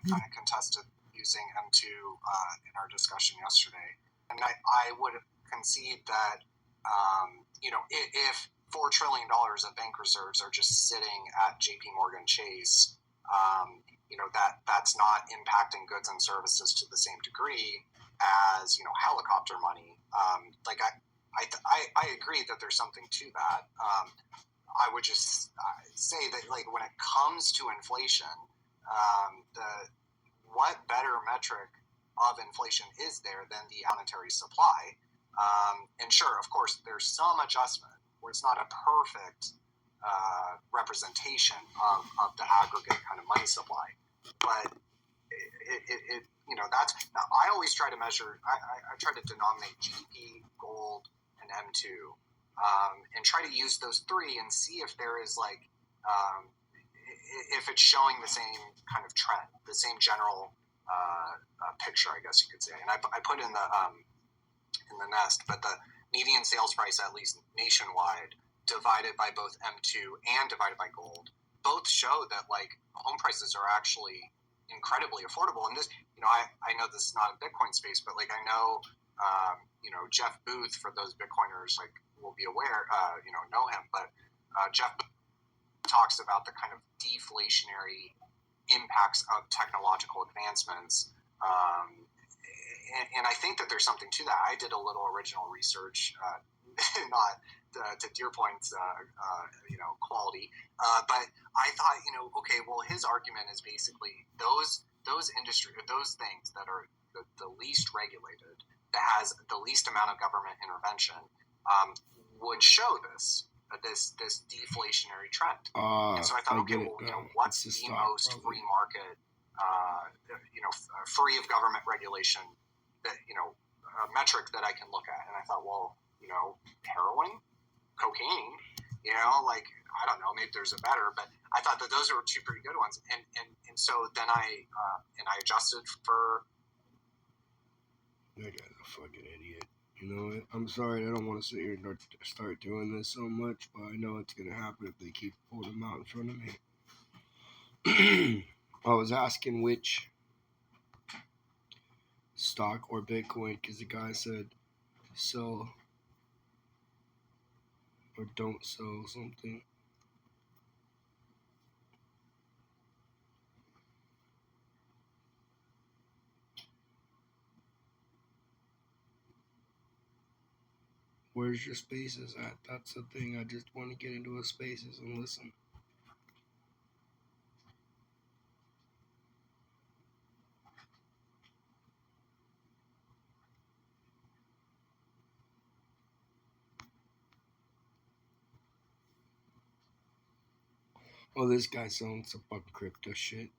kind of contested using M2 in our discussion yesterday. And I would concede that, if $4 trillion of bank reserves are just sitting at JP Morgan Chase, that's not impacting goods and services to the same degree as, helicopter money. I agree that there's something to that. I would just say that, when it comes to inflation, what better metric of inflation is there than the monetary supply? And sure, of course, there's some adjustment where it's not a perfect representation of the aggregate kind of money supply, but that's. I always try to measure. I try to denominate GDP, gold, and M2, and try to use those three and see if there is if it's showing the same kind of trend, the same general picture, I guess you could say. And I put in the nest, but the median sales price, at least nationwide, divided by both M2 and divided by gold, both show that home prices are actually incredibly affordable. And this, I know this is not a Bitcoin space, but I know, Jeff Booth, for those Bitcoiners will be aware, know him, but Jeff talks about the kind of deflationary impacts of technological advancements. And I think that there's something to that. I did a little original research, not to Deerpoint's, quality, but I thought, okay, well, his argument is basically those industry, those things that are the least regulated, that has the least amount of government intervention, would show this deflationary trend. And so I thought, okay, well, what's the most free market, free of government regulation, that a metric that I can look at? And I thought, well, heroin, cocaine, I don't know, maybe there's a better, but I thought that those were two pretty good ones. And so then I adjusted for. That guy's a fucking idiot. You know what? I'm sorry, I don't want to sit here and start doing this so much, but I know it's going to happen if they keep pulling them out in front of me. I was asking which stock or Bitcoin, because the guy said sell or don't sell something. Where's your spaces at? That's the thing. I just want to get into a spaces and listen. Oh, this guy's selling some fucking crypto shit.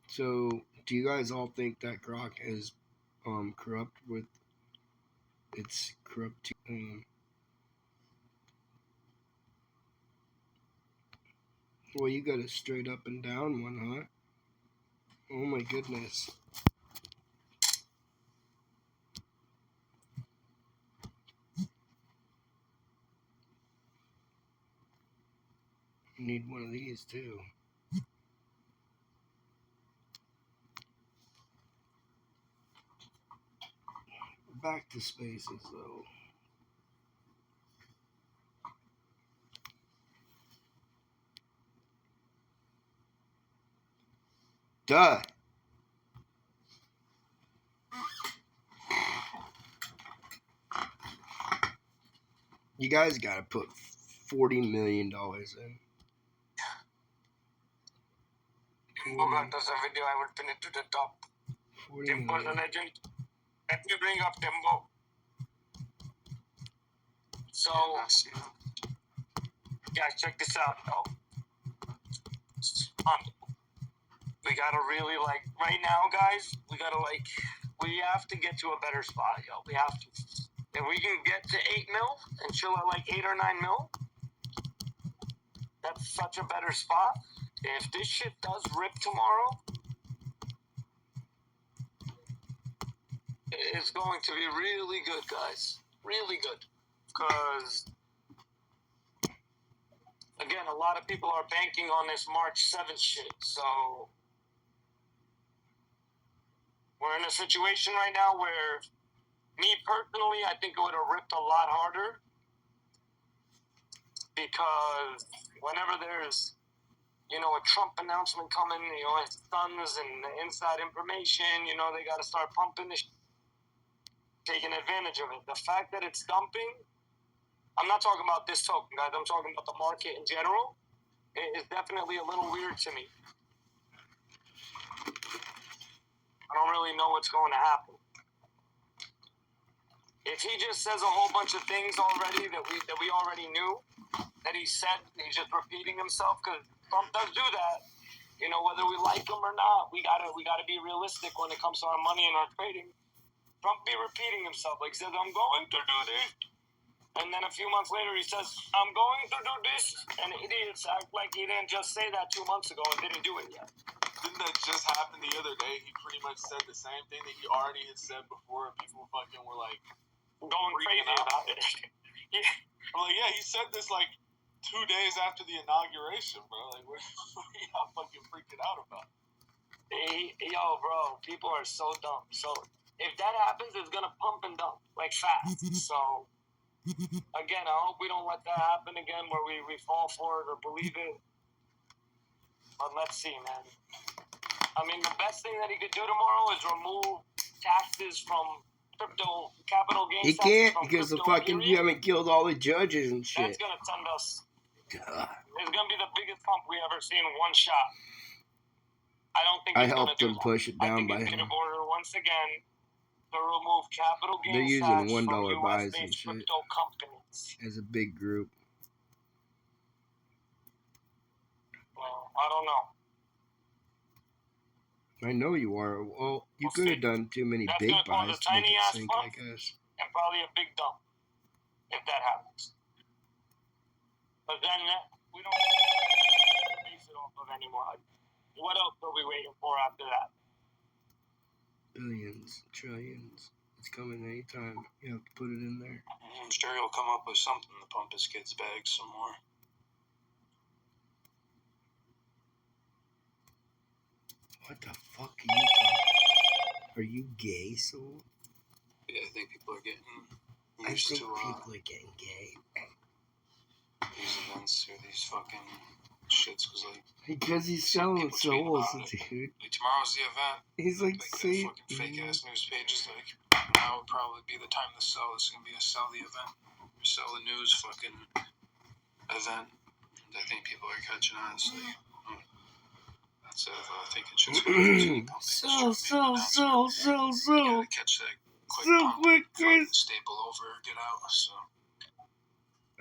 So, do you guys all think that Grok is corrupt with its corrupt? Well, you got a straight up and down one, huh? Oh my goodness. Need one of these too. Back to spaces though. Duh. You guys gotta put $40 million in. Timbo does a video, I would pin it to the top. Timbo's a legend. Let me bring up Timbo. So, guys, check this out, though. We gotta really, right now, guys, we have to get to a better spot, yo. We have to. If we can get to 8 mil and chill at 8 or 9 mil, that's such a better spot. If this shit does rip tomorrow, it's going to be really good, guys. Really good. Because, again, a lot of people are banking on this March 7th shit. So we're in a situation right now where, me personally, I think it would have ripped a lot harder, because whenever there's, you know, a Trump announcement coming, you know, his sons and the inside information, you know, they got to start pumping this, taking advantage of it. The fact that it's dumping, I'm not talking about this token, guys. I'm talking about the market in general. It is definitely a little weird to me. I don't really know what's going to happen. If he just says a whole bunch of things already that we already knew that he said, he's just repeating himself, because Trump does do that. You know, whether we like him or not, we gotta be realistic when it comes to our money and our trading. Trump be repeating himself, like he says, I'm going to do this. And then a few months later, he says, I'm going to do this. And idiots act like he didn't just say that 2 months ago and didn't do it yet. Didn't that just happen the other day? He pretty much said the same thing that he already had said before, and people fucking were like going crazy about it. Yeah. I'm like, yeah, he said this like 2 days after the inauguration, bro. Like, what are y'all fucking freaking out about? Yo, bro, people are so dumb. So if that happens, it's gonna pump and dump like fast. So again, I hope we don't let that happen again, where we fall for it or believe it. But let's see, man. I mean, the best thing that he could do tomorrow is remove taxes from crypto, capital gains. He taxes can't, from because the crypto, fucking period. you haven't killed all the judges and That's shit. gonna send us. Duh. It's gonna be the biggest pump we ever seen in one shot. I don't think I he's helped gonna do them that. push it down I think by he's him. gonna order once again to remove capital gains They're using tax $1 from buys and US-based shit crypto companies. as a big group. Well, I don't know. I know you are. Well, you We'll could see. have done too many That's big gonna cause buys a to make tiny it ass sink, pump. I guess. And probably a big dump if that happens. But then we don't base it off of anymore. What else are we waiting for after that? Billions, trillions. It's coming anytime. You have to put it in there. I'm sure he'll come up with something to pump his kids' bags some more. What the fuck are you talking? Are you gay, soul? Yeah, I think people are getting I used think to people are getting gay. these events or these fucking shits, because like Because he's Some selling people tweet souls, about it. dude. like tomorrow's the event. He's like, Like the say, fucking fake ass news pages, like now would probably be the time to sell. It's gonna be a sell the event, or sell the news fucking event. And I think people are catching on. It's like instead of thinking shit's gonna continue pumping, just try to make an announcement. You gotta catch that quick pump, quick, fucking Chris. staple over, get out. So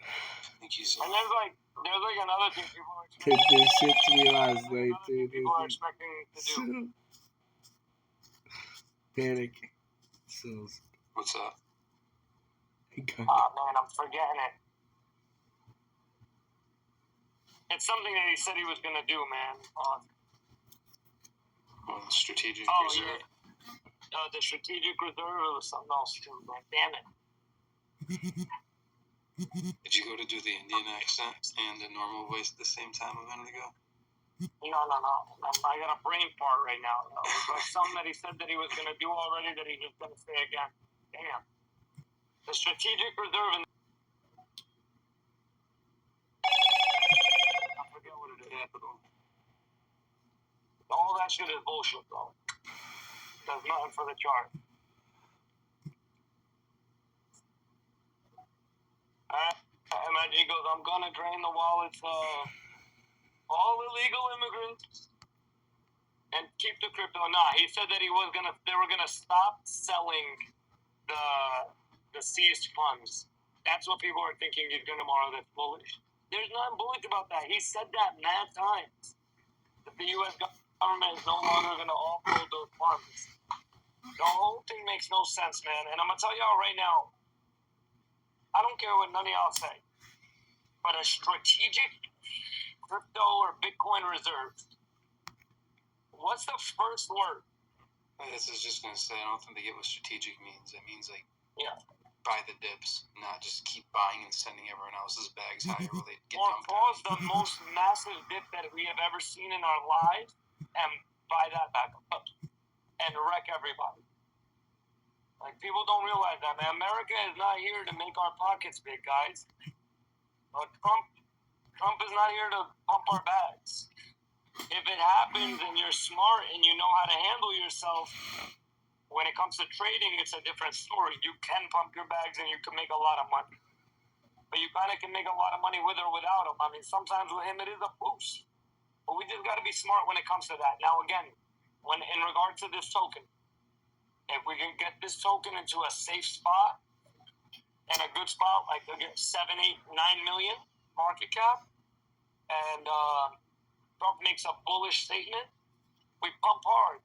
I think he's. And there's like another thing people are They expecting. did shit to me last night, Another thing dude. people are expecting to do. Panic. So, What's up? he got Man, I'm forgetting it. It's something that he said he was gonna do, man. Well, the strategic Oh reserve. yeah. The strategic reserve or something else too. Like, damn it. Did you go to do the Indian accent and the normal voice at the same time a minute ago? No. I got a brain fart right now. It's like something that he said that he was gonna do already that he's just gonna say again. Damn. The strategic reserve. I forget what it is. Capital. All that shit is bullshit, though. Does nothing for the chart. Imagine he goes, I'm gonna drain the wallets of all illegal immigrants and keep the crypto. Nah, he said that they were gonna stop selling the seized funds. That's what people are thinking he's gonna tomorrow. That's bullish. There's nothing bullish about that. He said that mad times. That the U.S. government is no longer gonna offload those funds. The whole thing makes no sense, man. And I'm gonna tell y'all right now, I don't care what none of y'all say, but a strategic crypto or Bitcoin reserve, what's the first word? I was just gonna say, I don't think they get what strategic means. It means like Yeah. buy the dips, not just keep buying and sending everyone else's bags higher while they get Or dumped pause out. the most massive dip that we have ever seen in our lives and buy that back up and wreck everybody. Like, people don't realize that, man. America is not here to make our pockets big, guys. But Trump is not here to pump our bags. If it happens and you're smart and you know how to handle yourself, when it comes to trading, it's a different story. You can pump your bags and you can make a lot of money. But you kind of can make a lot of money with or without him. I mean, sometimes with him it is a boost. But we just got to be smart when it comes to that. Now, again, when in regard to this token, if we can get this token into a safe spot and a good spot, like they'll get 7, 8, 9 million market cap, and Trump makes a bullish statement, we pump hard.